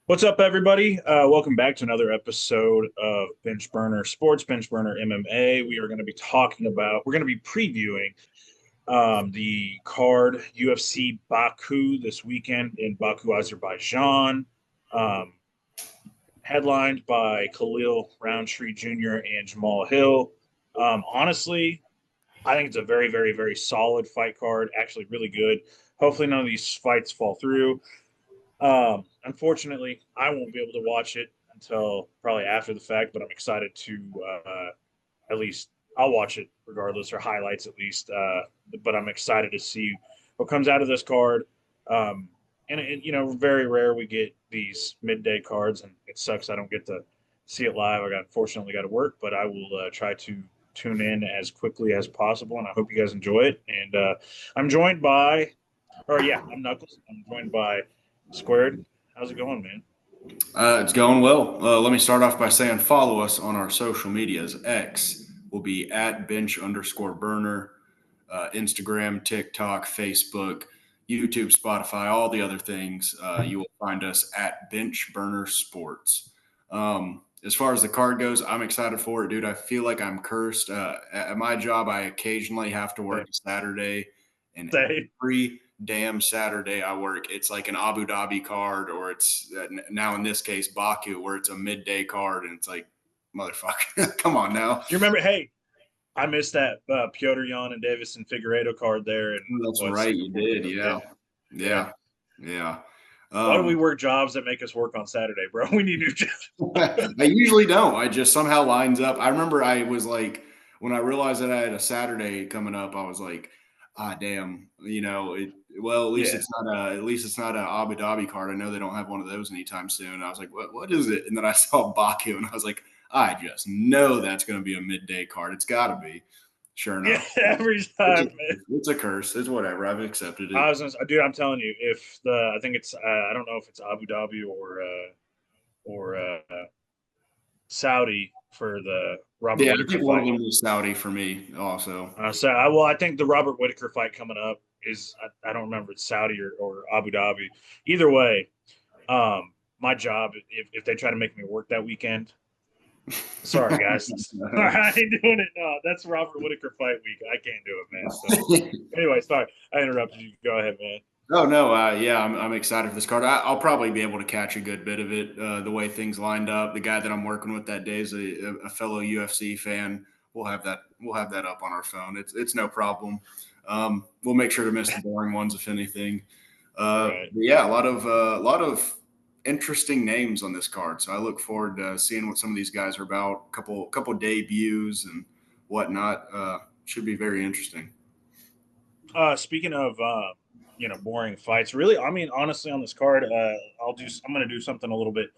What's up, everybody? Welcome back to another episode of Bench Burner Sports, Bench Burner MMA. We're going to be previewing the card UFC Baku this weekend in Baku, Azerbaijan, um, headlined by Khalil Rountree Jr. and Jamal Hill. Honestly, I think it's a very, very, very solid fight card. Actually, really good. Hopefully, none of these fights fall through. Unfortunately, I won't be able to watch it until probably after the fact, but I'm excited to at least I'll watch it regardless, or highlights at least. But I'm excited to see what comes out of this card. Very rare we get these midday cards, and it sucks I don't get to see it live. Unfortunately got to work, but I will try to tune in as quickly as possible, and I hope you guys enjoy it. And I'm joined by, or yeah, I'm Knuckles. I'm joined by Squared. How's it going, man? It's going well. Let me start off by saying follow us on our social medias. X will be at bench_burner, Instagram, TikTok, Facebook, YouTube, Spotify, all the other things. You will find us at Bench Burner Sports. As far as the card goes, I'm excited for it, dude. I feel like I'm cursed. At my job, I occasionally have to Same. work Saturday, and Same. every damn Saturday I work, it's like an Abu Dhabi card, or it's now in this case Baku, where it's a midday card, and it's like, motherfucker, come on now. Do you remember? Hey, I missed that Piotr Jan and Davison Figueiredo card there, and That's what, right, you Singapore? did, Yeah, yeah, yeah. yeah, yeah. Why do we Um, work jobs that make us work on Saturday, bro? We need new jobs. I usually don't. I just somehow lines up. I remember I was like, when I realized that I had a Saturday coming up, I was like, ah, damn, well, Yeah, at least it's not a Abu Dhabi card. I know they don't have one of those anytime soon. I was like, what is it? And then I saw Baku, and I was like, I just know that's going to be a midday card. It's got to be. Sure yeah. enough, Every it's a, time, man. it's a curse. It's whatever. I've accepted it. Dude, I'm telling you, if the I think it's I don't know if it's Abu Dhabi or Saudi for the Robert Yeah, I Whitaker think one of fight. them was Saudi for me also. I think the Robert Whitaker fight coming up is I don't remember it's Saudi or Abu Dhabi. Either way, my job if they try to make me work that weekend, sorry guys, I ain't doing it. No, that's Robert Whitaker fight week. I can't do it, man. So anyway, sorry I interrupted you. Go ahead, man. Oh no, yeah, I'm excited for this card. I'll probably be able to catch a good bit of it. The way things lined up, the guy that I'm working with that day is a fellow UFC fan. We'll have that up on our phone. It's no problem. We'll make sure to miss the boring ones if anything. Right. But yeah, a lot of interesting names on this card. So I look forward to seeing what some of these guys are about. Couple debuts and whatnot. Should be very interesting. Speaking of boring fights, really, I mean, honestly, on this card, I'm gonna do something a little bit.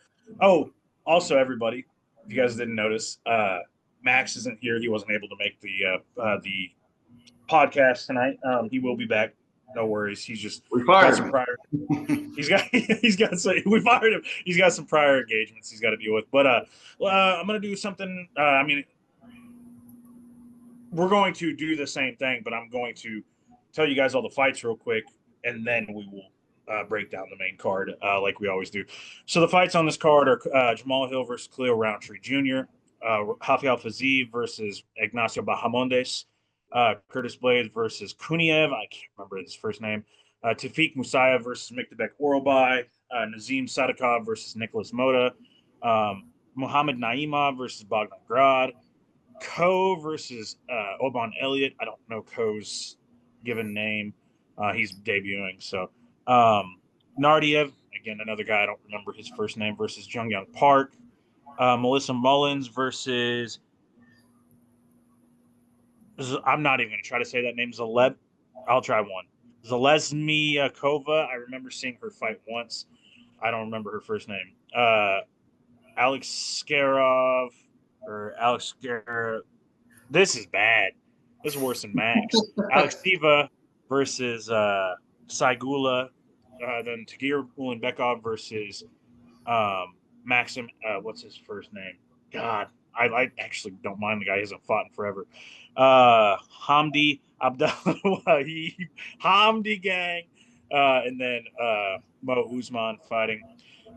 Oh, also, everybody, if you guys didn't notice, Max isn't here. He wasn't able to make the podcast tonight. He will be back. No worries. He's just We got fired some him. prior. He's got some, we fired him. He's got some prior engagements he's got to deal with. But I'm gonna do something. I mean, we're going to do the same thing, but I'm going to tell you guys all the fights real quick, and then we will break down the main card like we always do. So the fights on this card are Jamal Hill versus Khalil Rountree Jr., Rafael Fiziev versus Ignacio Bahamondes, Curtis Blaydes versus Kuniev. I can't remember his first name. Tafik Musayev versus Miktabek Orobai, Nazim Sadikov versus Nicholas Mota, Muhammad Naimov versus Bogdan Grad, Ko versus Oban Elliott. I don't know Ko's given name. He's debuting. So Nardiev, again, another guy I don't remember his first name, versus Jung Young Park. Melissa Mullins versus, I'm not even going to try to say that name, Zaleb. I'll try one. Zalesmiakova. I remember seeing her fight once. I don't remember her first name. Alex Skarov or Alex Skarov. This is bad. This is worse than Max. Alex Tiva versus Saigula. Then Tagir Ulanbekov versus Maxim. What's his first name? God, I actually don't mind the guy. He hasn't fought in forever. Hamdi Abdallah Hamdi Gang. And then Mo Usman fighting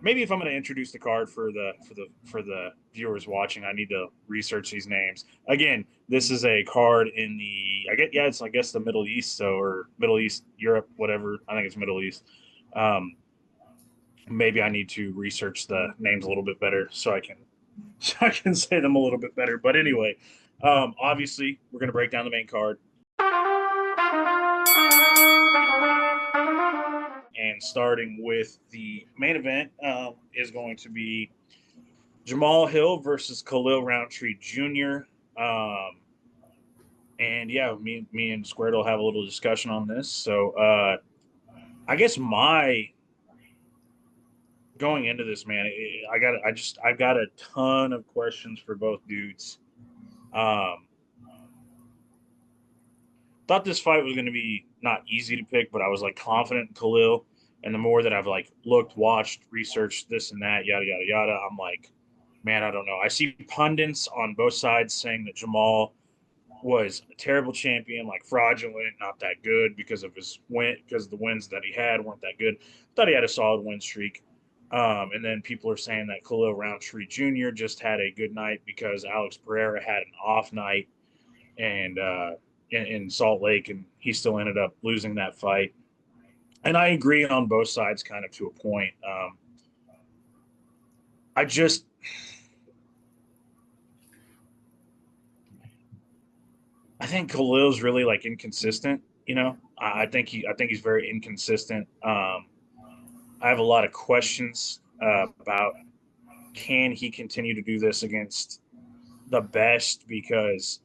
maybe if I'm going to introduce the card for the viewers watching, I need to research these names. Again, this is a card in the it's I guess the Middle East, or Middle East, Europe, whatever. I think it's Middle East. Um, Maybe I need to research the names a little bit better so I can so I can say them a little bit better. But anyway, obviously we're going to break down the main card. And starting with the main event is going to be Jamal Hill versus Khalil Rountree Jr. And yeah, me and Squared will have a little discussion on this. So I guess my going into this, man, I've got a ton of questions for both dudes. Um, Thought this fight was going to be not easy to pick, but I was like confident in Khalil. And the more that I've like looked, watched, researched this and that, yada yada yada, I'm like, man, I don't know. I see pundits on both sides saying that Jamal was a terrible champion, like fraudulent, not that good because of his win, because the wins that he had weren't that good. Thought he had a solid win streak. And then people are saying that Khalil Rountree Jr. just had a good night because Alex Pereira had an off night and in Salt Lake, and he still ended up losing that fight. And I agree on both sides, kind of to a point. I just I think Khalil's really like inconsistent. You know, I think he's very inconsistent. I have a lot of questions about can he continue to do this against the best because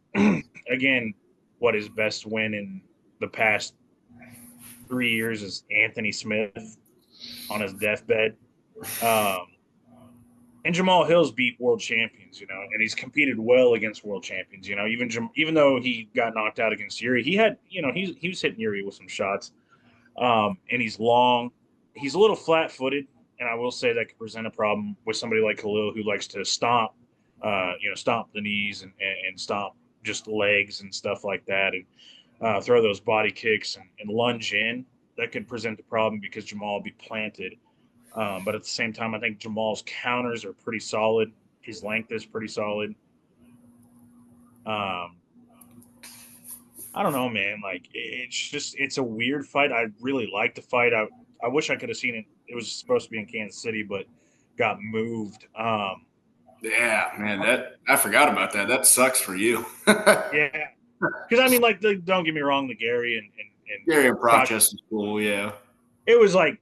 again, what his best win in the past 3 years is Anthony Smith on his deathbed. Um, and Jamal Hill's beat world champions, you know, and he's competed well against world champions. You know, even though he got knocked out against Yuri, he had, you know, he was hitting Yuri with some shots. And he's long. He's a little flat-footed, and I will say that could present a problem with somebody like Khalil who likes to stomp, stomp the knees and stomp just legs and stuff like that, and throw those body kicks and lunge in. That could present a problem because Jamal will be planted. But at the same time, I think Jamal's counters are pretty solid. His length is pretty solid. Um, I don't know, man. Like it's a weird fight. I really like the fight. I wish I could have seen it. It was supposed to be in Kansas City, but got moved. Yeah, man, that I forgot about that. That sucks for you. Yeah, because I mean, like, don't get me wrong, the Gary and Gary and Pracha, Process is cool, yeah. it was like,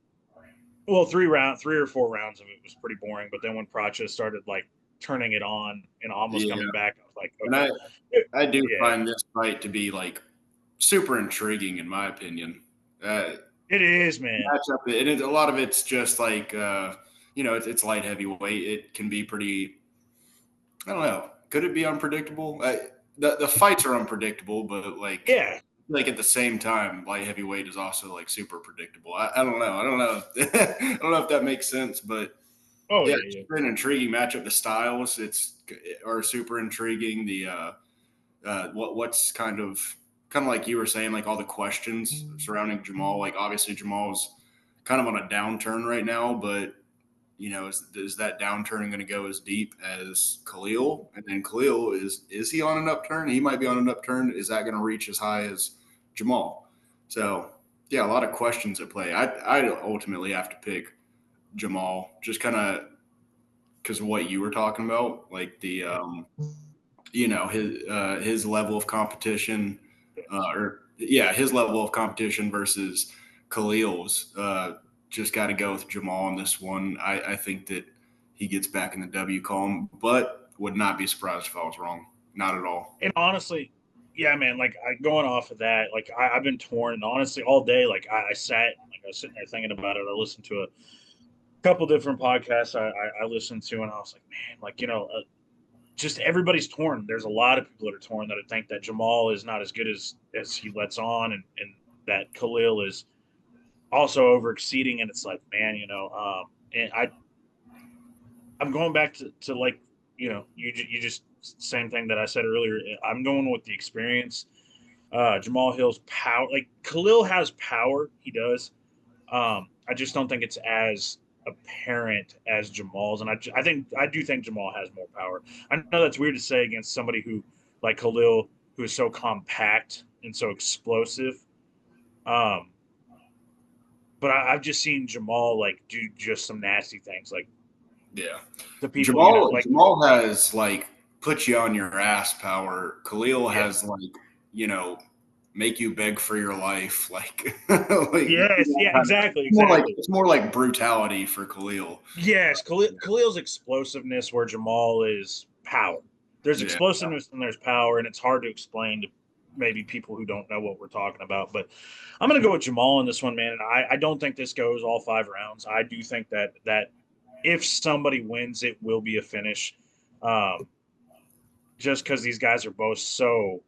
well, 3 or 4 rounds of it was pretty boring. But then when Pracha started like turning it on and almost Yeah. coming back, I was like, And okay, I do yeah, find this fight to be like super intriguing in my opinion. it is, man. Matchup, and a lot of it's just like it's light heavyweight. It can be pretty. I don't know. Could it be unpredictable? The fights are unpredictable, but Yeah. like at the same time, light heavyweight is also like super predictable. I don't know. I don't know. I don't know if that makes sense, but Oh yeah, yeah, it's yeah. an intriguing matchup. The styles are super intriguing. The what's kind of like you were saying, like all the questions surrounding Jamal. Like obviously Jamal's kind of on a downturn right now, but is that downturn going to go as deep as Khalil? And then Khalil is he on an upturn? He might be on an upturn. Is that going to reach as high as Jamal? So yeah, a lot of questions at play. I ultimately have to pick Jamal, just kind of because of what you were talking about, like the his level of competition, his level of competition versus Khalil's. Just got to go with Jamal on this one. I think that he gets back in the W column, but would not be surprised if I was wrong. Not at all. And honestly, yeah, man, like going off of that, like I've been torn, and honestly, all day, like I sat, like I was sitting there thinking about it. I listened to a couple different podcasts I listened to, and I was like, man, like just everybody's torn. There's a lot of people that are torn that think that Jamal is not as good as he lets on, and that Khalil is also over exceeding. And it's like, man, and I'm going back to like, you just same thing that I said earlier. I'm going with the experience. Jamal Hill's power, like Khalil has power, he does. I just don't think it's as apparent as Jamal's, and I do think Jamal has more power. I know that's weird to say against somebody who like Khalil, who is so compact and so explosive. Um, but I've just seen Jamal like do just some nasty things, like Yeah. to people, Jamal like Jamal has like put you on your ass power. Khalil yeah, has like, you know, make you beg for your life. Like, like yes, yeah, exactly, exactly. it's more like brutality for Khalil. Yes, Khalil's explosiveness, where Jamal is power. There's Yeah. explosiveness and there's power, and it's hard to explain to maybe people who don't know what we're talking about. But I'm going to go with Jamal in this one, man. And I don't think this goes all 5 rounds. I do think that if somebody wins, it will be a finish, um, just because these guys are both so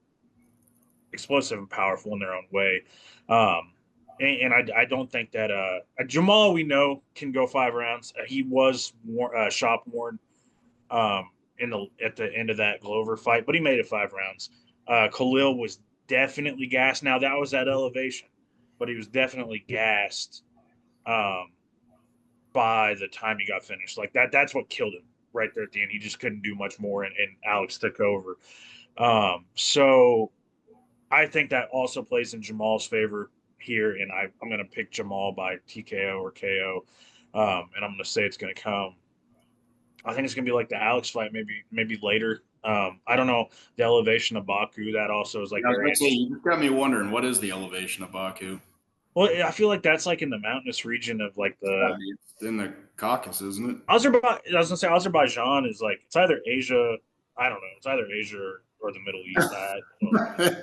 explosive and powerful in their own way. And I don't think that Jamal, we know, can go 5 rounds. He was shop worn in the at the end of that Glover fight, but he made it 5 rounds. Khalil was definitely gassed. Now that was at elevation, but he was definitely gassed um, by the time he got finished. Like that's what killed him right there at the end. He just couldn't do much more, and Alex took over. So I think that also plays in Jamal's favor here, and I'm going to pick Jamal by TKO or KO, and I'm going to say it's going to come. I think it's going to be like the Alex fight, maybe later. I don't know the elevation of Baku. That also is like I was very about to say, interesting. you just got me wondering, what is the elevation of Baku? Well, I feel like that's like in the mountainous region of like It's gotta the be in the Caucasus, isn't it? Azerbaijan. I was gonna say Azerbaijan is like it's either Asia. I don't know. It's either Asia or the Middle East. I don't know.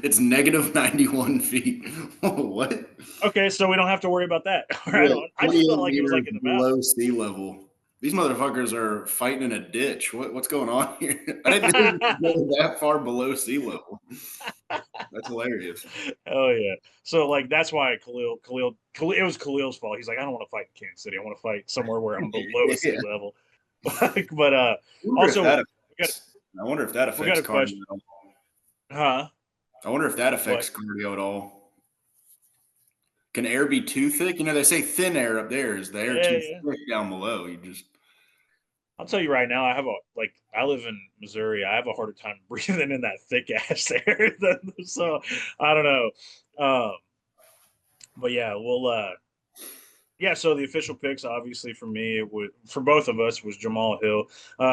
It's negative 91 feet. What? Okay, so we don't have to worry about that. Yeah, I just felt 28 like it was meters like in the below mountains. sea level. These motherfuckers are fighting in a ditch. What's going on here? I didn't know you could go that far below sea level. That's hilarious. Oh yeah. So like that's why Khalil, it was Khalil's fault. He's like, I don't want to fight in Kansas City. I want to fight somewhere where I'm below sea Yeah. level. But I wonder if also that we got affects. I wonder if that we got affects a question. cardio. Huh? I wonder if that affects What? cardio at all. Can air be too thick? You know, they say thin air up there. Is the air Yeah, too yeah. thick down below? You just I'll tell you right now, I live in Missouri. I have a harder time breathing in that thick ass air. So I don't know. Um, but yeah, yeah, so the official picks, obviously for me, for both of us was Jamal Hill.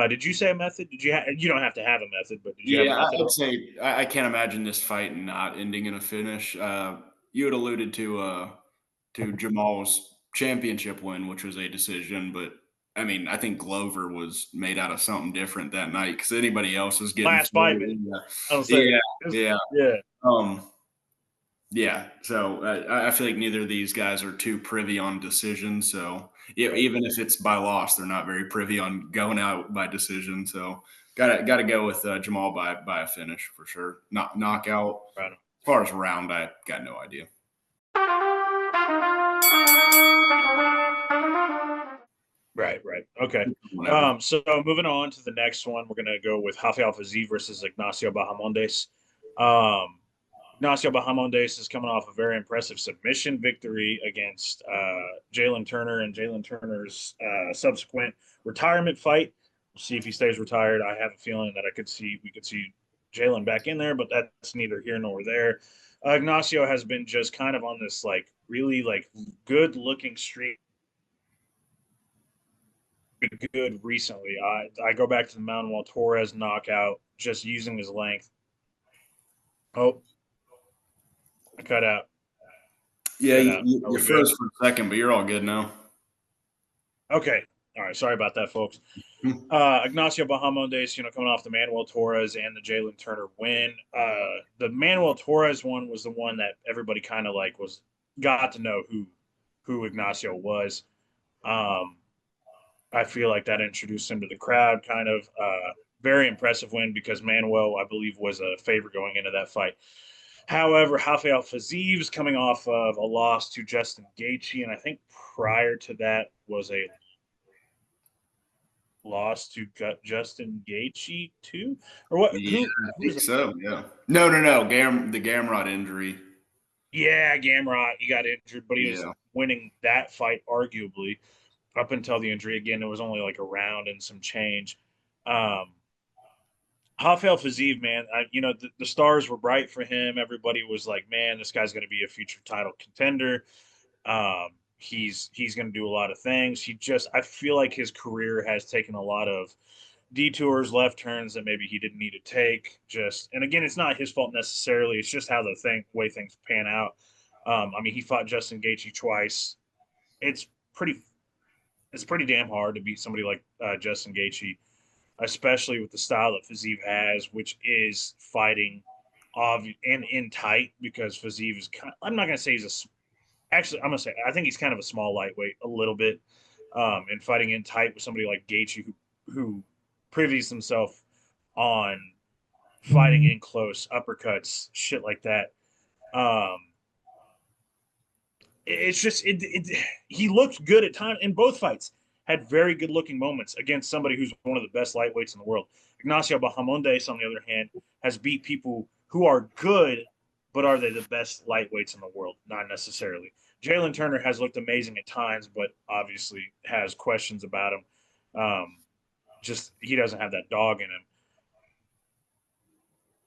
Did you say a method? You don't have to have a method, but did you have a yeah. method? I'd say I can't imagine this fight not ending in a finish. You had alluded to Jamal's championship win, which was a decision, but I mean, I think Glover was made out of something different that night because anybody else was getting Last fight, man. I don't say, yeah, yeah. yeah, Um, Yeah, so I feel like neither of these guys are too privy on decision. So yeah, right, even if it's by loss, they're not very privy on going out by decision. So gotta go with Jamal by a finish for sure. Not knockout. right, As far as round, I got no idea. right. Okay. Whatever. So moving on to the next one, we're gonna go with Rafael Fiziev versus Ignacio Bahamondes. Um, Ignacio Bahamondes is coming off a very impressive submission victory against Jalen Turner and Jalen Turner's subsequent retirement fight. We'll see if he stays retired. I have a feeling that we could see Jalen back in there, but that's neither here nor there. Ignacio has been just kind of on this like really like good looking streak, good recently. I go back to the Manuel Torres knockout, just using his length. Oh, I cut out. I Yeah, cut out. Are you we good? froze for a second, but you're all good now. Okay. All right. Sorry about that, folks. Ignacio Bahamondes, coming off the Manuel Torres and the Jalen Turner win. The Manuel Torres one was the one that everybody kind of like got to know who Ignacio was. Um, I feel like that introduced him to the crowd, kind of. Very impressive win because Manuel, I believe, was a favorite going into that fight. However, Rafael Fiziev's coming off of a loss to Justin Gaethje, and I think prior to that was a lost to Justin Gaethje too, or what? Yeah, I Who was think it? so. Yeah. No. The Gamrot injury. Yeah, Gamrot. He got injured, but he was Yeah. winning that fight arguably. up until the injury. Again, it was only like a round and some change. Um, Rafael Fiziev, man, the stars were bright for him. Everybody was like, man, this guy's going to be a future title contender. He's going to do a lot of things. I feel like his career has taken a lot of detours, left turns that maybe he didn't need to take. And again, it's not his fault necessarily. It's just how way things pan out. He fought Justin Gaethje twice. It's pretty, it's pretty damn hard to beat somebody like Justin Gaethje, especially with the style that Fiziev has, which is fighting and in tight, because Fiziev is I'm not going to say actually, I'm going to say, I think he's kind of a small lightweight a little bit, and fighting in tight with somebody like Gaethje, who privies himself on fighting in close uppercuts, shit like that. Um, it's just he looked good at times in both fights. Had very good looking moments against somebody who's one of the best lightweights in the world. Ignacio Bahamondes, on the other hand, has beat people who are good, but are they the best lightweights in the world? Not necessarily. Jalen Turner has looked amazing at times, but obviously has questions about him. Just he doesn't have that dog in him.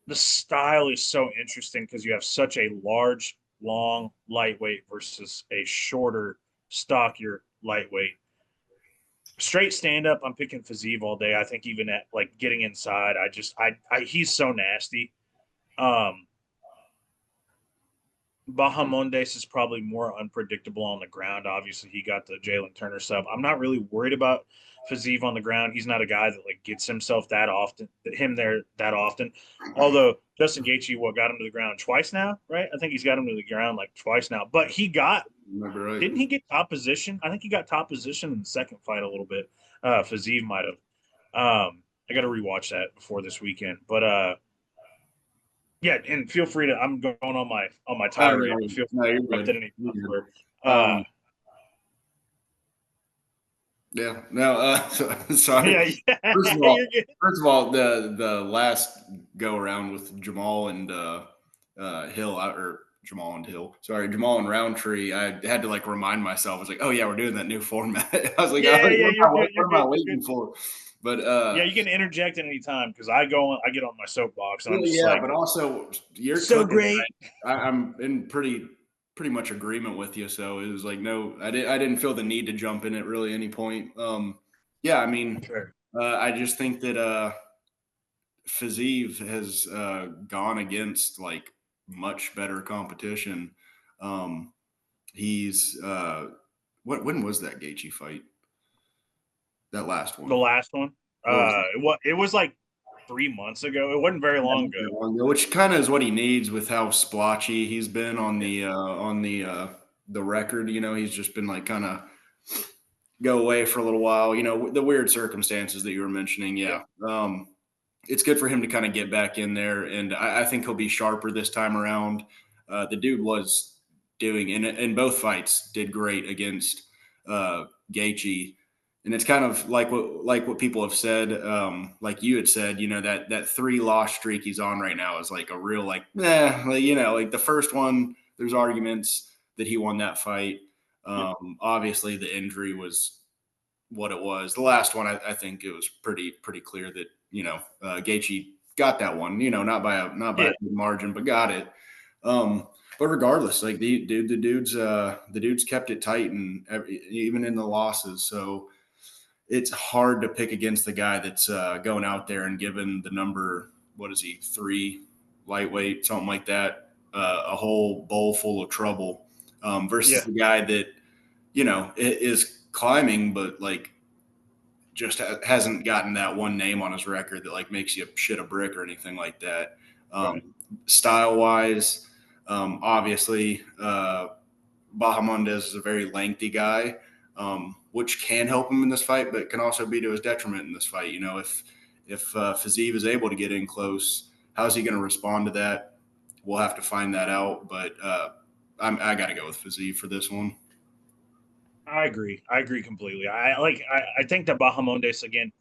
The style is so interesting because you have such a large, long lightweight versus a shorter, stockier lightweight. Straight stand up, I'm picking Fiziev all day. I think even at like getting inside, he's so nasty. Um, Bahamondes is probably more unpredictable on the ground. Obviously, he got the Jalen Turner stuff. I'm not really worried about Fiziev on the ground. He's not a guy that like gets himself that often, that often. Although Justin Gaethje, got him to the ground twice now, right? I think he's got him to the ground like twice now. But didn't he get top position? I think he got top position in the second fight a little bit. Fiziev might have. I got to rewatch that before this weekend. But yeah, and feel free to. I'm going on my tirade. No, Feel no, free you're to interrupt good. at any You're time. good. Where, Yeah, no, sorry. yeah, First of all, you're good. the last go around with Jamal and Hill, or Jamal and Hill, sorry, Jamal and Rountree, I had to like remind myself. I was like, oh yeah, we're doing that new format. I was like, Yeah, you're good. what You're am I good. You're waiting good. for? But Yeah, you can interject at any time because I get on my soapbox and I'm well, just yeah, like, but also you're so cooking. great. I'm in pretty much agreement with you. So it was like, no, I didn't feel the need to jump in at really any point. Yeah, I mean, Sure. I just think that Fiziev has gone against like much better competition. He's when was that Gaethje fight? That last The one. last one, What was it? it was like 3 months ago. It wasn't very long ago. Which kind of is what he needs with how splotchy he's been on the record. You know, he's just been like kind of go away for a little while. You know, the weird circumstances that you were mentioning. Yeah. Yeah, it's good for him to kind of get back in there, and I think he'll be sharper this time around. The dude was doing in both fights did great against Gaethje. And it's kind of like what people have said, like you had said, you know, that 3-loss streak he's on right now is like a real you know, like the first one, there's arguments that he won that fight. Obviously, the injury was what it was. The last one, I think it was pretty clear that you know Gaethje got that one. You know, not by a Yeah. good margin, but got it. But regardless, like the dudes kept it tight, and even in the losses, so it's hard to pick against the guy that's going out there and given the number, what is he, 3 lightweight, something like that, a whole bowl full of trouble versus Yeah. the guy that, you know, is climbing, but like just hasn't gotten that one name on his record that like makes you shit a brick or anything like that. Right. Style wise, obviously, Bahamondes is a very lengthy guy, which can help him in this fight, but can also be to his detriment in this fight. You know, if Fiziev is able to get in close, how's he going to respond to that? We'll have to find that out. But I got to go with Fiziev for this one. I agree. I agree completely. I think that Bahamondes, again,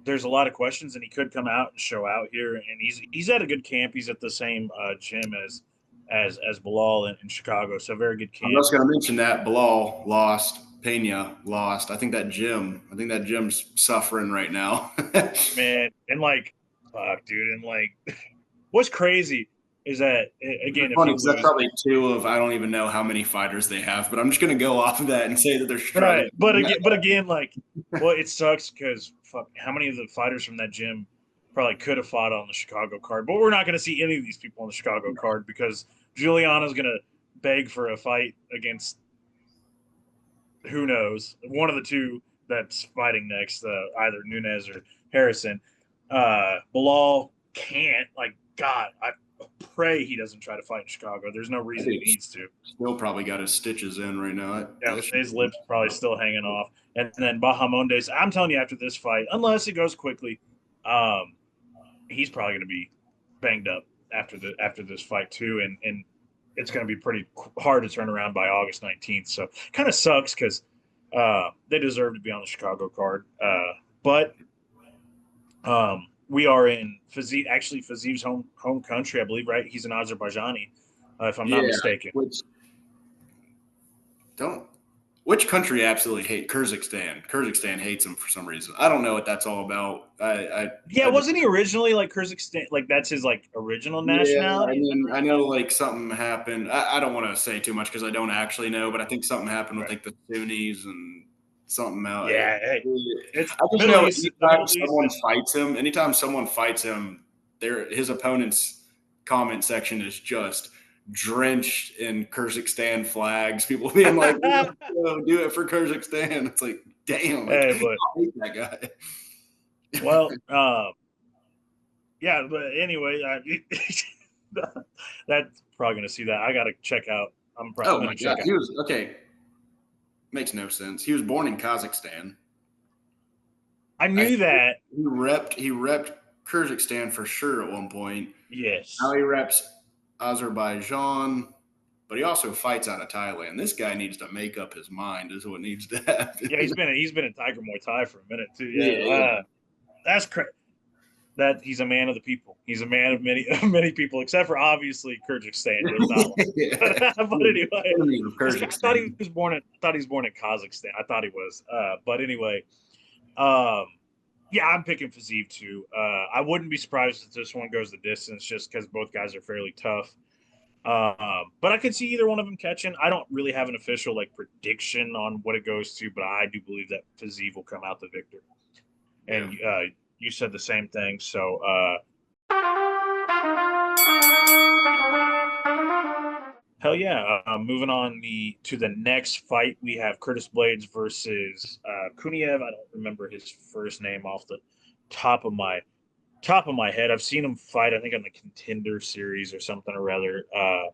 there's a lot of questions, and he could come out and show out here. And he's at a good camp. He's at the same gym as Bilal in Chicago, so very good I'm camp. just going to mention that Bilal lost. Pena lost. I think that gym's suffering right now. Man, and like, fuck, dude, and like, what's crazy is that It's again, if funny you because that's lose, probably two of I don't even know how many fighters they have, but I'm just gonna go off of that and say that they're struggling. right? But again, like, well, it sucks because fuck, how many of the fighters from that gym probably could have fought on the Chicago card? But we're not going to see any of these people on the Chicago card because Juliana's going to beg for a fight against who knows, one of the two that's fighting next, either Nunez or Harrison. Bilal can't. Like, God, I pray he doesn't try to fight in Chicago. There's no reason he needs to. Still probably got his stitches in right now. Yeah, his lips probably still hanging off. And then Bahamondes, I'm telling you, after this fight, unless it goes quickly, um, he's probably going to be banged up after this fight too, and it's going to be pretty hard to turn around by August 19th. So kind of sucks because they deserve to be on the Chicago card. But we are in Fiziev, actually Fiziev's home country, I believe, right? He's an Azerbaijani, if I'm not mistaken. Which country absolutely hate Kyrgyzstan? Kyrgyzstan hates him for some reason. I don't know what that's all about. Wasn't he originally like Kyrgyzstan? Like that's his like original nationality. Yeah, I mean, I know like something happened. I don't want to say too much because I don't actually know, but I think something happened with like the Sunnis and something else. Yeah, hey, it's I just Middle know East. anytime someone fights him, his opponent's comment section is just drenched in Kyrgyzstan flags. People being like, "Do it for Kyrgyzstan." It's like, damn, like, hey, I hate that guy. Well, yeah, but anyway, that's probably gonna see that. I gotta check out. I'm probably my God, he was okay. Makes no sense. He was born in Kazakhstan. I knew that. He repped Kyrgyzstan for sure at one point. Yes. Now he reps Azerbaijan, but he also fights out of Thailand. This guy needs to make up his mind. Is what needs to happen. Yeah, he's been in Tiger Muay Thai for a minute too. Yeah. That's crazy. That he's a man of the people. He's a man of many people, except for obviously Kyrgyzstan does not. But anyway, I thought he was born in Kazakhstan. I thought he was. But anyway, yeah, I'm picking Fiziev too. I wouldn't be surprised if this one goes the distance, just because both guys are fairly tough. But I could see either one of them catching. I don't really have an official like prediction on what it goes to, but I do believe that Fiziev will come out the victor. And you said the same thing. So hell yeah. Moving on to the next fight, we have Curtis Blaydes versus Kuniev. I don't remember his first name off the top of my head. I've seen him fight, I think, on the Contender Series or something or rather. I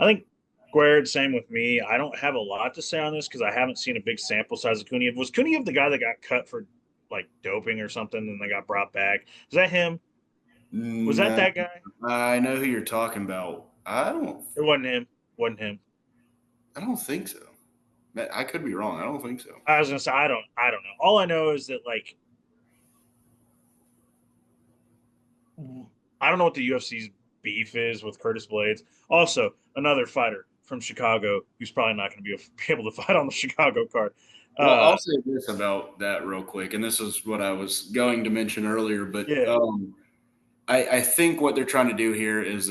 think squared, same with me. I don't have a lot to say on this because I haven't seen a big sample size of Kuniev. Was Kuniev the guy that got cut for like doping or something and they got brought back? Is that him? Was that guy? I know who you're talking about. It wasn't him. Wasn't him. I don't think so. I could be wrong. I don't think so. I was gonna say I don't know. All I know is that like I don't know what the UFC's beef is with Curtis Blaydes. Also, another fighter from Chicago who's probably not going to be able to fight on the Chicago card. Well, I'll say this about that real quick, and this is what I was going to mention earlier, but I think what they're trying to do here is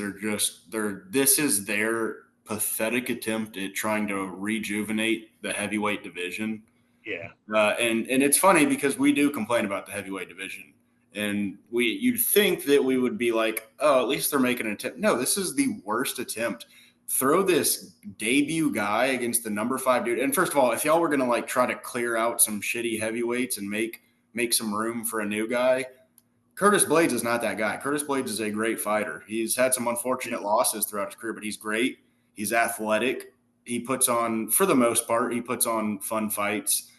this is their pathetic attempt at trying to rejuvenate the heavyweight division. Yeah. And it's funny because we do complain about the heavyweight division. And you'd think that we would be like, oh, at least they're making an attempt. No, this is the worst attempt. Throw this debut guy against the number 5 dude. And first of all, if y'all were going to like try to clear out some shitty heavyweights and make some room for a new guy, Curtis Blaydes is not that guy. Curtis Blaydes is a great fighter. He's had some unfortunate losses throughout his career, but he's great. He's athletic. He puts on, for the most part, fun fights.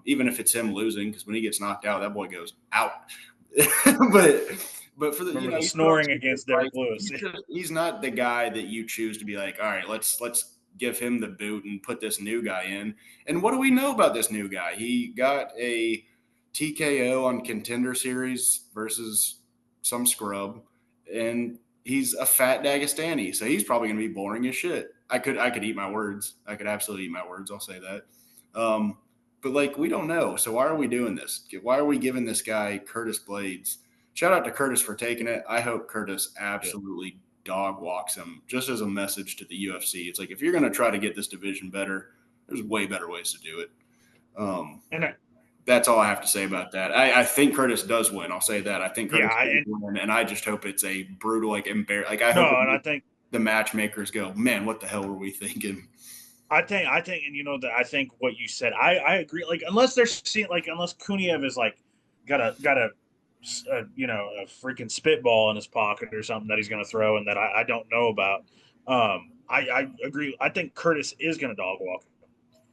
Even if it's him losing, because when he gets knocked out, that boy goes out. but for the snoring against Derek Lewis, he's not the guy that you choose to be like, all right, let's give him the boot and put this new guy in. And what do we know about this new guy? He got a TKO on Contender Series versus some scrub, and he's a fat Dagestani, so he's probably going to be boring as shit. I could eat my words. I could absolutely eat my words. I'll say that. But like we don't know. So why are we doing this? Why are we giving this guy Curtis Blaydes? Shout out to Curtis for taking it. I hope Curtis absolutely dog walks him. Just as a message to the UFC, it's like if you're going to try to get this division better, there's way better ways to do it. And That's all I have to say about that. I think Curtis does win. I'll say that. I think Curtis does and win, and I just hope it's a brutal, like embarrass. Like I no, hope and I think the matchmakers go, man, what the hell were we thinking? I think, and you know that I think what you said, I agree. Like unless they're seeing, like unless Kuniev is like got a you know, a freaking spitball in his pocket or something that he's going to throw and that I don't know about. I agree. I think Curtis is going to dog walk him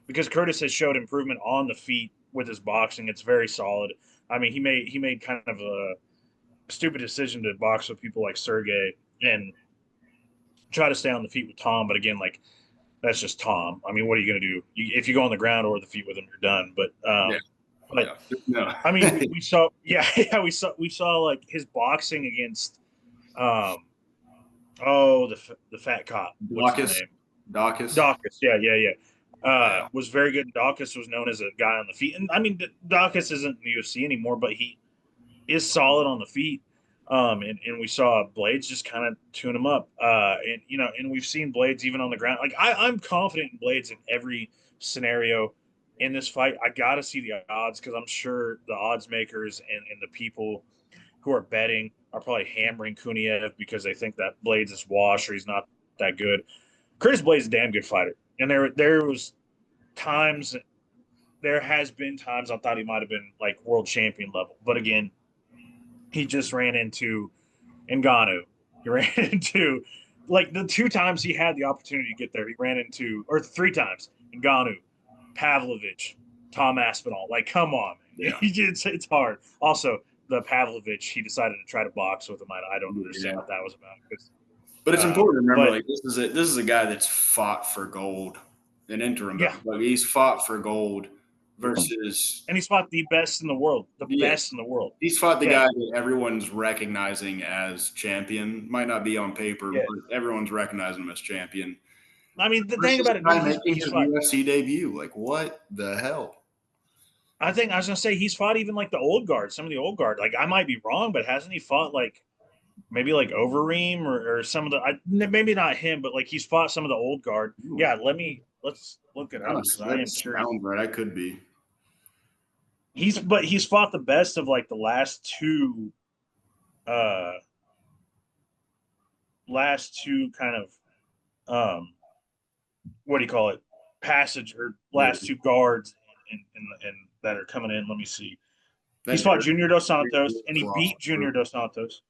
because Curtis has showed improvement on the feet with his boxing. It's very solid. I mean, he made kind of a stupid decision to box with people like Sergey and try to stay on the feet with Tom, but again, like that's just Tom. I mean, what are you going to do? If you go on the ground or the feet with him, you're done. But no. I mean, we saw, yeah, we saw like his boxing against, the fat cop. What's his name? Dawkins. Dawkins. Yeah. Was very good. Dawkins was known as a guy on the feet, and I mean, Dawkins isn't in the UFC anymore, but he is solid on the feet. And we saw Blaydes just kind of tune him up. And you know, and we've seen Blaydes even on the ground. Like I'm confident in Blaydes in every scenario in this fight. I gotta see the odds because I'm sure the odds makers and the people who are betting are probably hammering Kuniev because they think that Blaydes is washed or he's not that good. Curtis Blaydes is a damn good fighter. And there has been times I thought he might have been like world champion level. But again, he just ran into Ngannou. He ran into, like, the two times he had the opportunity to get there, he ran into, or three times, Ngannou, Pavlovich, Tom Aspinall. Like, come on, man. Yeah. It's hard. Also, the Pavlovich, he decided to try to box with him. I don't understand what that was about. But it's important to remember, like this is a guy that's fought for gold, an interim. Yeah. Like he's fought for gold versus, and he's fought the best in the world, best in the world. He's fought the guy that everyone's recognizing as champion. Might not be on paper, but everyone's recognizing him as champion. I mean, the thing about it, making his UFC debut, like what the hell? I think I was gonna say he's fought even like the old guard, some of the old guard. Like I might be wrong, but hasn't he fought like maybe like Overeem or some of the maybe not him, but like he's fought some of the old guard. Ooh. Yeah, let's look it up. I am sure. Right, I could be. He's fought the best of like the last two kind of what do you call it? Passage or last two guards and that are coming in. Let me see. He's fought Junior Dos Santos and he beat Junior Dos Santos.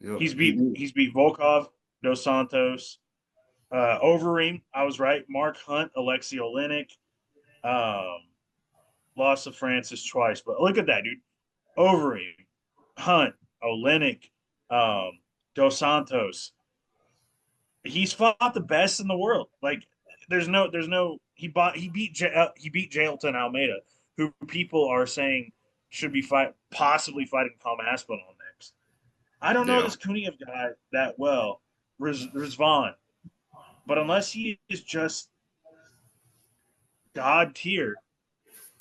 Yep. He's beat Volkov, Dos Santos, Overeem. I was right. Mark Hunt, Alexei Olenek, lost to Francis twice. But look at that, dude. Overeem, Hunt, Olenek, Dos Santos. He's fought the best in the world. Like there's no he beat Jailton Almeida, who people are saying should be possibly fighting Tom Aspinall next. I don't know this Kuniev guy that well, Rizvan, but unless he is just God tier,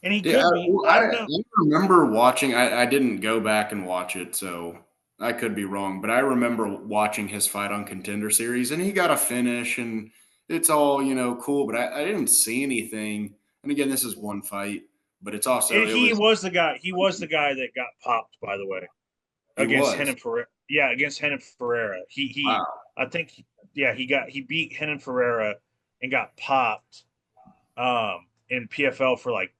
and he could be. I remember watching. I didn't go back and watch it, so I could be wrong. But I remember watching his fight on Contender Series, and he got a finish, and it's all cool. But I didn't see anything. And again, this is one fight, but it's also he was the guy. He was the guy that got popped, by the way, against Renan Ferreira. Yeah, against Renan Ferreira. Wow. I think he beat Renan Ferreira and got popped in PFL for like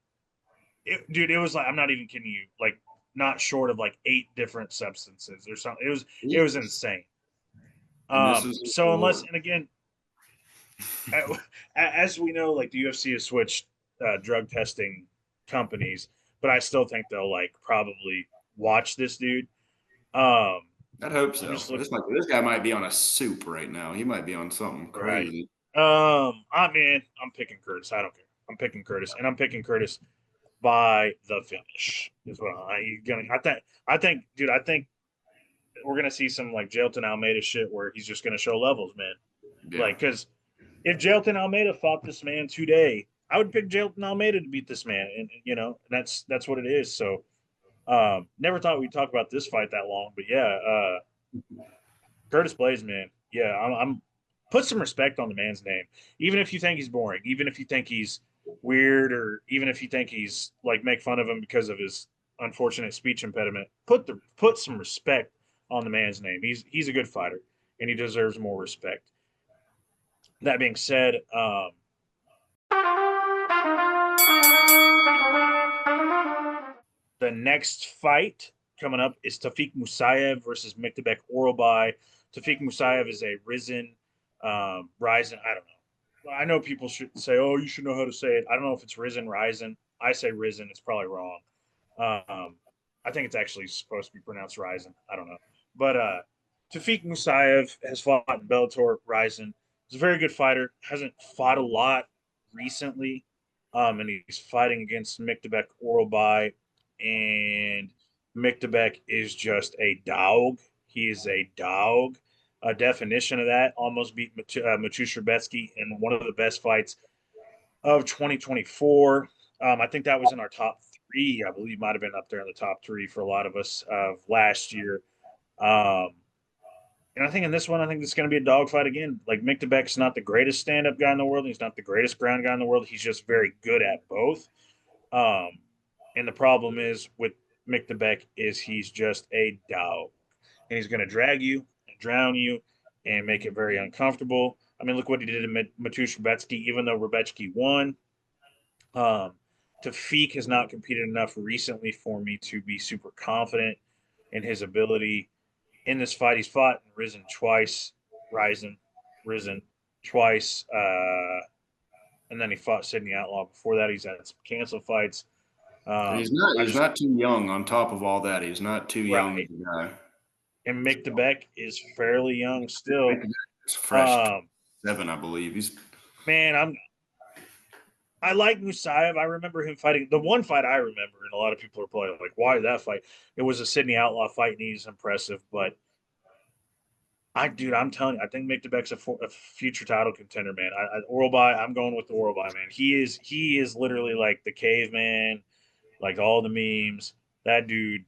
dude, it was like, I'm not even kidding you, like not short of like 8 different substances or something. It was insane. So unless, and again, as we know, like the UFC has switched drug testing companies, but I still think they'll like probably watch this dude. I'd hope so. This guy might be on a soup right now. He might be on something crazy. Right. I'm picking Curtis. I don't care. I'm picking Curtis, and I'm picking Curtis by the finish. Is what I think, dude. I think we're gonna see some like Jailton Almeida shit where he's just gonna show levels, man. Yeah. Like, because if Jailton Almeida fought this man today, I would pick Jailton Almeida to beat this man, and that's what it is. So, never thought we'd talk about this fight that long, but yeah, Curtis Blaydes, man, yeah, I'm put some respect on the man's name, even if you think he's boring, even if you think he's weird, or even if you think he's like make fun of him because of his unfortunate speech impediment. Put some respect on the man's name. He's a good fighter, and he deserves more respect. That being said, the next fight coming up is Tafik Musayev versus Miktabek Oralbai. Tafik Musayev is a rising. I don't know. I know people should say, "Oh, you should know how to say it." I don't know if it's rising. I say risen. It's probably wrong. I think it's actually supposed to be pronounced rising. I don't know. But Tafik Musayev has fought in Bellator Rising. He's a very good fighter. Hasn't fought a lot recently, and he's fighting against Miktabek Oralbai, and Miktabek is just a dog. He is a dog. A definition of that, almost beat Maciej Szczerbecki in one of the best fights of 2024. I think that was in our top three. I believe might have been up there in the top three for a lot of us of last year. Um, and I think in this one, I think it's going to be a dogfight again. Like Miktabek's not the greatest stand-up guy in the world. He's not the greatest ground guy in the world. He's just very good at both. Um, and the problem is with Miktabek is he's just a dog, and he's going to drag you and drown you and make it very uncomfortable. I mean, look what he did to Maciej Szczerbecki. Even though Szczerbecki won, um, Tafik has not competed enough recently for me to be super confident in his ability in this fight. He's fought and risen twice, and then he fought Sidney Outlaw. Before that, he's had some canceled fights. He's not too young. On top of all that, he's not too young Right, as a guy. and Miktabek is fairly young still. It's fresh Um, 7, I believe. He's man, I like Musayev. I remember him fighting the one fight I remember, and a lot of people are probably like, "Why that fight?" It was a Sidney Outlaw fight, and he's impressive. But dude, I'm telling you, I think Miktabek's a future title contender, man. Oralbai, I'm going with the Oralbai, man. He is literally like the caveman, like all the memes. That dude,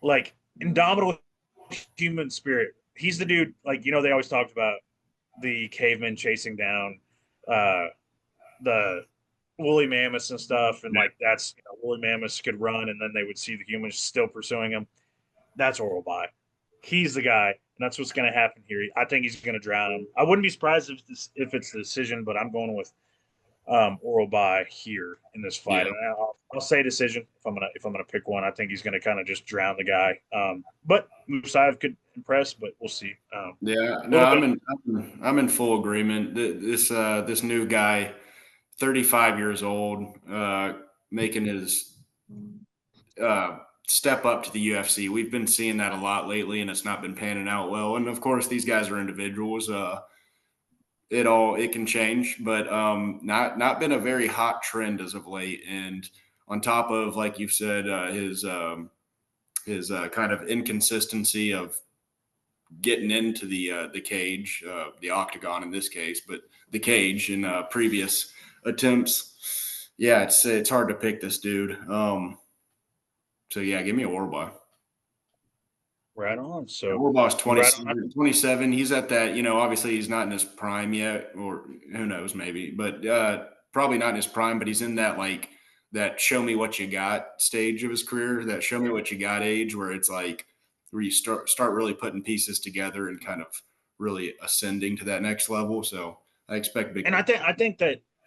like indomitable human spirit. He's the dude. Like they always talked about the cavemen chasing down uh the woolly mammoths and stuff, and like that's woolly mammoths could run, and then they would see the humans still pursuing them. That's Oralbai. He's the guy, and that's what's going to happen here. I think he's going to drown him. I wouldn't be surprised if it's the decision, but I'm going with Oralbai here in this fight, yeah. and I'll say decision if I'm gonna pick one. I think he's going to kind of just drown the guy. But Musayev could impress, but we'll see. Yeah, A no, little bit. I'm in full agreement. This new guy, 35 years old, making his uh, step up to the UFC. We've been seeing that a lot lately, and it's not been panning out well. And of course, these guys are individuals. It can change, but not been a very hot trend as of late. And on top of, like you've said, his kind of inconsistency of getting into the cage, the octagon in this case, but the cage in previous attempts. Yeah, it's hard to pick this dude. So yeah, give me a Orba. Right on. So Orbach's you right on. 27. He's at that, obviously he's not in his prime yet, or who knows, maybe, but probably not in his prime, but he's in that like that show me what you got stage of his career, that show me what you got age, where it's like where you start really putting pieces together and kind of really ascending to that next level. So I expect big And things.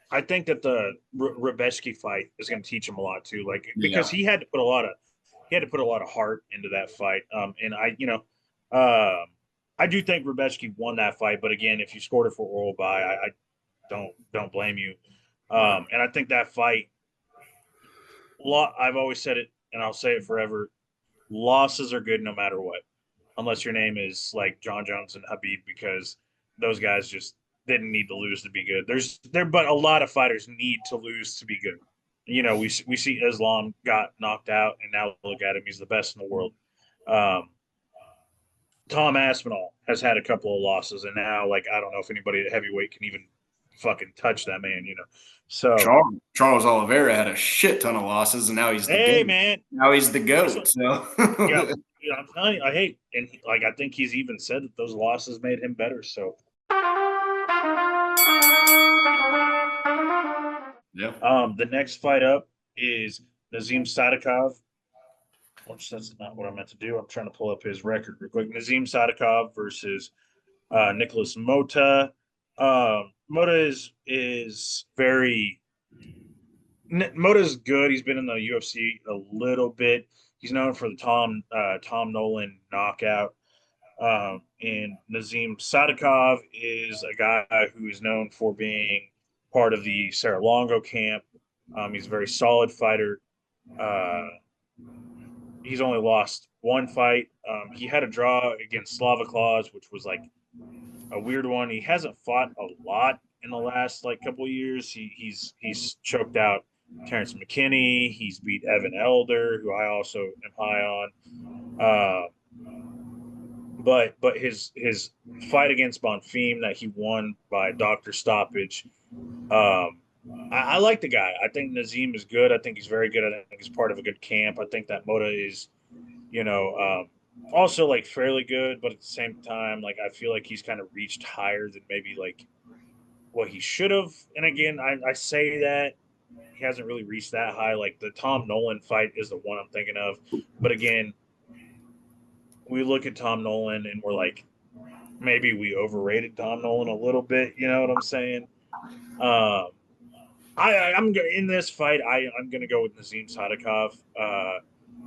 I think that the Rebecki fight is going to teach him a lot too. Like because Yeah. he had to put a lot of heart into that fight. And I do think Rebecki won that fight. But again, if you scored it for oral by, I don't blame you. Right. And I think that fight, I've always said it, and I'll say it forever. Losses are good no matter what, unless your name is like John Jones and Habib, because those guys just didn't need to lose to be good. But a lot of fighters need to lose to be good. We see Islam got knocked out, and now look at him; he's the best in the world. Um, Tom Aspinall has had a couple of losses, and now like I don't know if anybody at heavyweight can even fucking touch that man, So, Charles Oliveira had a shit ton of losses, and now he's the hey, GOAT. man, Now he's the GOAT. So yeah, I'm telling you, I think he's even said that those losses made him better. So, yeah. the next fight up is Nazim Sadikov. Which that's not what I meant to do. I'm trying to pull up his record real quick. Nazim Sadikov versus Nicholas Mota. Mota is very Mota's good. He's been in the UFC a little bit. He's known for the Tom Nolan knockout. And Nazim Sadikov is a guy who is known for being part of the Serra-Longo camp. He's a very solid fighter. Uh, he's only lost one fight. He had a draw against Slava Claus, which was like a weird one. He hasn't fought a lot in the last like couple of years. He's choked out Terrence McKinney. He's beat Evan Elder, who I also am high on. But his fight against Bonfim that he won by doctor stoppage. I like the guy. I think Nazim is good. I think he's very good. I think he's part of a good camp. I think that Mota is, also like fairly good, but at the same time, like I feel like he's kind of reached higher than maybe like what he should have. And again, I say that he hasn't really reached that high. Like the Tom Nolan fight is the one I'm thinking of. But again, we look at Tom Nolan and we're like, maybe we overrated Tom Nolan a little bit. You know what I'm saying? Um, I'm in this fight. I'm going to go with Nazim Sadikov.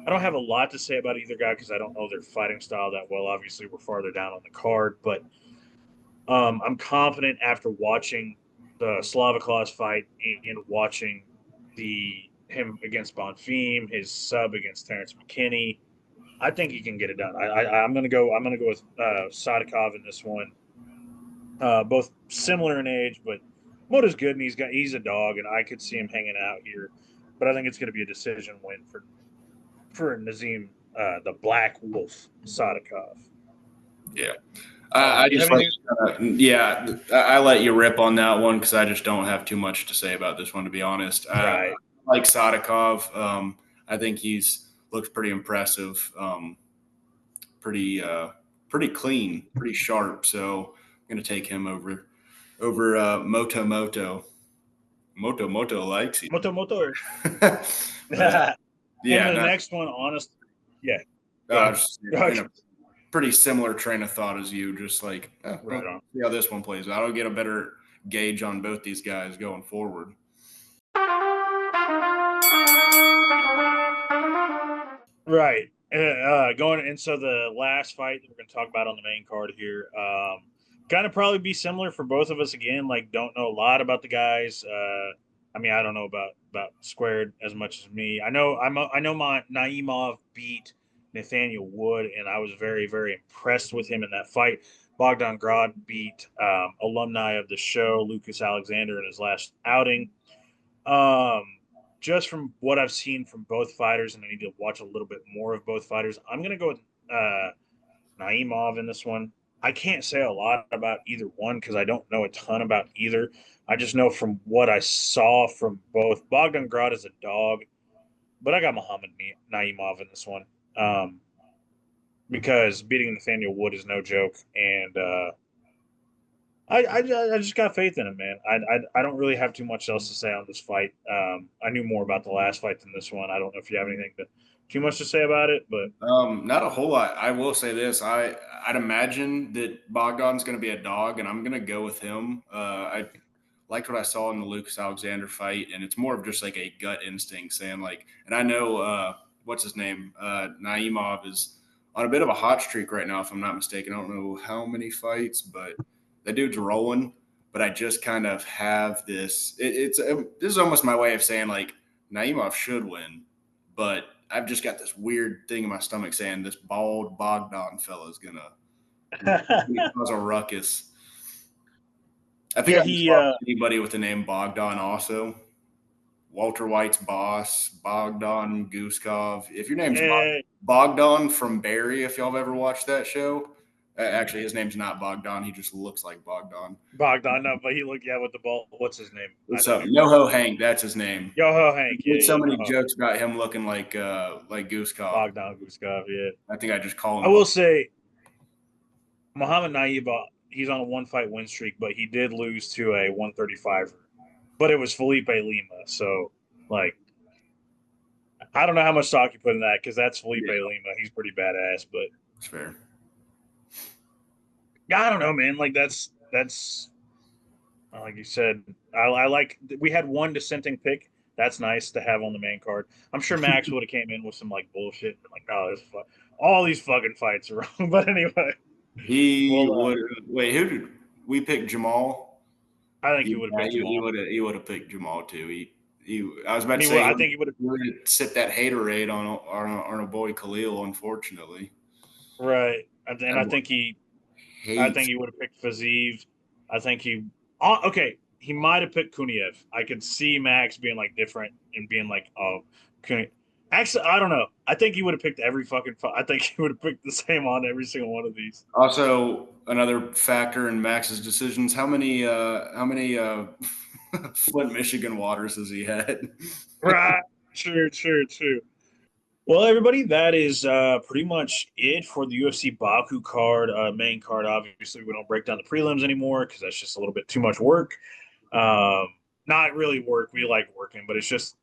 I don't have a lot to say about either guy because I don't know their fighting style that well. Obviously, we're farther down on the card, but I'm confident after watching the Slava Claus fight and watching him against Bonfim, his sub against Terrence McKinney. I think he can get it done. I'm gonna go. I'm gonna go with Sadikov in this one. Both similar in age, but Mota's good and he's a dog, and I could see him hanging out here. But I think it's going to be a decision win for Nazim, the Black Wolf Sadikov. Yeah. I just like, I let you rip on that one because I just don't have too much to say about this one, to be honest. Right. I like Sadikov. I think he's looks pretty impressive, pretty clean, pretty sharp. So I'm going to take him over Moto. Moto likes you. Moto. But, and the next one, honest, yeah. In a pretty similar train of thought as you, just like, right on. See how this one plays out. I'll get a better gauge on both these guys going forward. Right. So the last fight that we're going to talk about on the main card here, kind of probably be similar for both of us again. Like, don't know a lot about the guys. I don't know about Squared as much as me. I know my Naimov beat Nathaniel Wood, and I was very very impressed with him in that fight. Bogdan Grad beat alumni of the show Lucas Alexander in his last outing. Um, just from what I've seen from both fighters, and I need to watch a little bit more of both fighters, I'm going to go with Naimov in this one. I can't say a lot about either one because I don't know a ton about either. I just know from what I saw from both. Bogdan Grad is a dog, but I got Muhammad Naimov in this one because beating Nathaniel Wood is no joke, and I just got faith in him, man. I don't really have too much else to say on this fight. I knew more about the last fight than this one. I don't know if you have anything too much to say about it, but not a whole lot. I will say this: I'd imagine that Bogdan's going to be a dog, and I'm going to go with him. I liked what I saw in the Lucas Alexander fight, and it's more of just like a gut instinct saying like, and I know what's his name, Naimov is on a bit of a hot streak right now, if I'm not mistaken. I don't know how many fights, but that dude's rolling. But I just kind of have this. This is almost my way of saying like Naimov should win, but I've just got this weird thing in my stomach saying this bald Bogdan fella is gonna cause a ruckus. I think anybody with the name Bogdan also. Walter White's boss, Bogdan Guskov. If your name's Bogdan from Barry, if y'all have ever watched that show, Actually, his name's not Bogdan. He just looks like Bogdan. Bogdan, no, but he looked with the ball. What's his name? What's up? NoHo Hank, that's his name. Yo-Ho Hank. He made so many jokes about him looking like Goosekov. Bogdan Goosekov, yeah. I think I just call him. I will say, Muhammad Naib, he's on a 1-fight win streak, but he did lose to a 135er. But it was Felipe Lima, so like, I don't know how much stock you put in that because that's Felipe Lima. He's pretty badass, but it's fair. Yeah, I don't know, man. Like that's like you said. I like we had one dissenting pick. That's nice to have on the main card. I'm sure Max would have came in with some like bullshit, like, oh, all these fucking fights are wrong. But anyway, he would. Wait, who did we pick? Jamal. I think he would have picked Jamal. He would have picked Jamal too. I was about to say. I think he would have sip that haterade on our boy Khalil. Unfortunately, right. And I think he would have picked Fiziev. I think okay. He might have picked Kuniev. I could see Max being like different and being like, oh, actually, I don't know. I think he would have picked every fucking. I think he would have picked the same on every single one of these. Also, another factor in Max's decisions: how many Flint, Michigan waters has he had? Right. True. Well, everybody, that is pretty much it for the UFC Baku card, main card. Obviously, we don't break down the prelims anymore because that's just a little bit too much work. Not really work. We like working, but it's just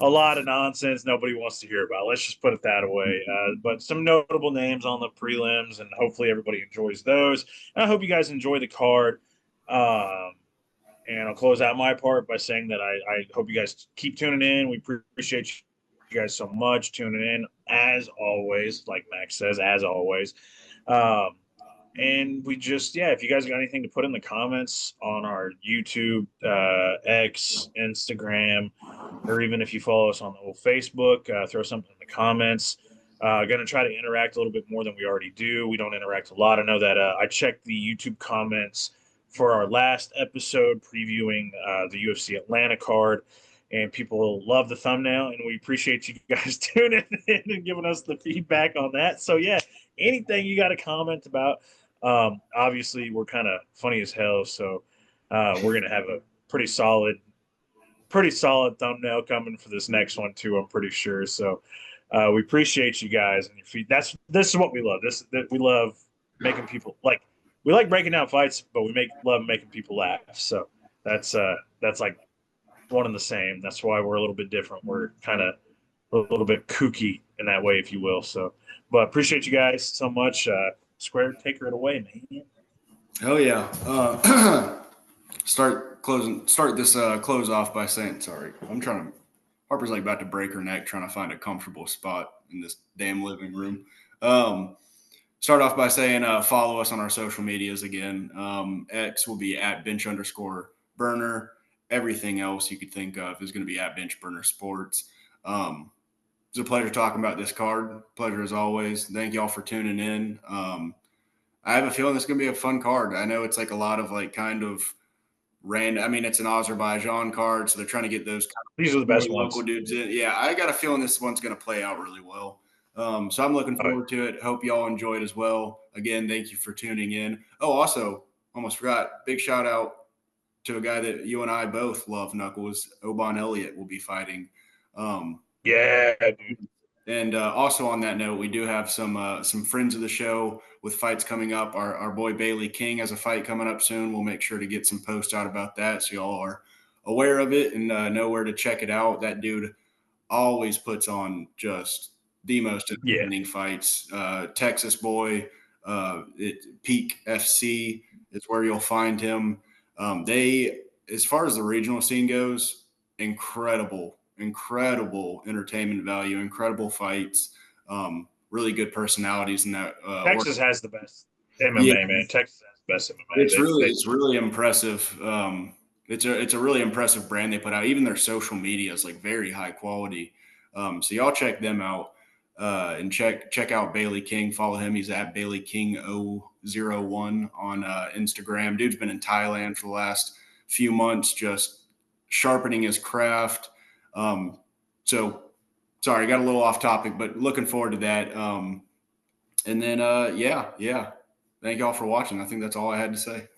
a lot of nonsense nobody wants to hear about. Let's just put it that way. But some notable names on the prelims, and hopefully everybody enjoys those. And I hope you guys enjoy the card. And I'll close out my part by saying that I hope you guys keep tuning in. We appreciate you guys so much tuning in, as always, like Max says, as always. And we just, if you guys got anything to put in the comments on our YouTube, X, Instagram, or even if you follow us on the old Facebook, throw something in the comments. Going to try to interact a little bit more than we already do. We don't interact a lot. I know that I checked the YouTube comments for our last episode previewing the UFC Atlanta card, and people love the thumbnail, and we appreciate you guys tuning in and giving us the feedback on that. So anything you got a comment about, obviously we're kind of funny as hell, so we're gonna have a pretty solid thumbnail coming for this next one too, I'm pretty sure. So we appreciate you guys and your feedback. This is what we love. We love making people like. We like breaking down fights, but we love making people laugh. So that's like one and the same. That's why we're a little bit different. We're kind of a little bit kooky in that way, if you will. So, but appreciate you guys so much. Square, take it away, man. Oh yeah. Start this close off by saying sorry. Harper's like about to break her neck trying to find a comfortable spot in this damn living room. Start off by saying follow us on our social medias again. X will be at @bench_burner. Everything else you could think of is going to be at @benchburnersports. It's a pleasure talking about this card. Pleasure as always. Thank y'all for tuning in. I have a feeling it's going to be a fun card. I know it's like a lot of like kind of random. I mean, it's an Azerbaijan card, so they're trying to get those. These are the best local dudes in. Yeah, I got a feeling this one's going to play out really well. So I'm looking forward to it. Hope y'all enjoyed as well. Again, thank you for tuning in. Oh, also, almost forgot, big shout out to a guy that you and I both love, Knuckles. Oban Elliott will be fighting. Dude. And also on that note, we do have some friends of the show with fights coming up. Our boy Bailey King has a fight coming up soon. We'll make sure to get some posts out about that so y'all are aware of it and know where to check it out. That dude always puts on just the most entertaining fights. Texas boy, Peak FC is where you'll find him. They, as far as the regional scene goes, incredible entertainment value, incredible fights, really good personalities in that. Texas has the best MMA, man. Texas has the best MMA. It's really impressive. It's a really impressive brand they put out. Even their social media is like very high quality. So y'all check them out and check out Bailey King. Follow him. He's at Bailey King 001 on Instagram. Dude's been in Thailand for the last few months, just sharpening his craft. So sorry, got a little off topic, but looking forward to that. And then, thank y'all for watching. I think that's all I had to say.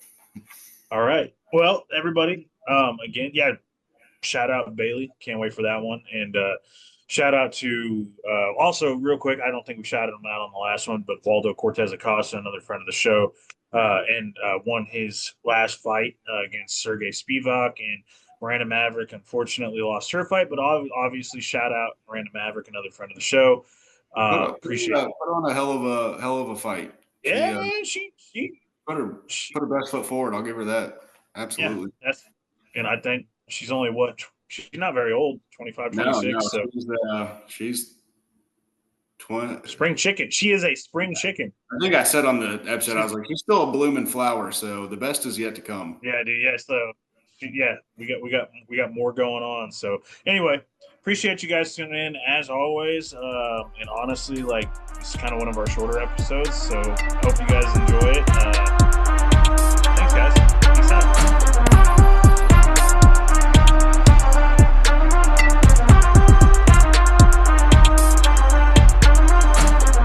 All right. Well, everybody, again, yeah, shout out Bailey. Can't wait for that one. And shout out to also real quick. I don't think we shouted him out on the last one, but Waldo Cortez Acosta, another friend of the show, and won his last fight against Sergey Spivak. And Miranda Maverick unfortunately lost her fight, but obviously shout out Miranda Maverick, another friend of the show. Appreciate it. Put on a hell of a fight. Yeah, man, she put her best foot forward. I'll give her that. Absolutely. Yeah, and I think she's only she's not very old, 25, 26. No, she's 20. Spring chicken. She is a spring chicken. I think I said on the episode, I was like, she's still a blooming flower, so the best is yet to come. Yeah, dude. Yeah, so we got more going on. So anyway, appreciate you guys tuning in as always. And honestly, like, it's kind of one of our shorter episodes, so hope you guys enjoy it. Thanks, guys. Peace out.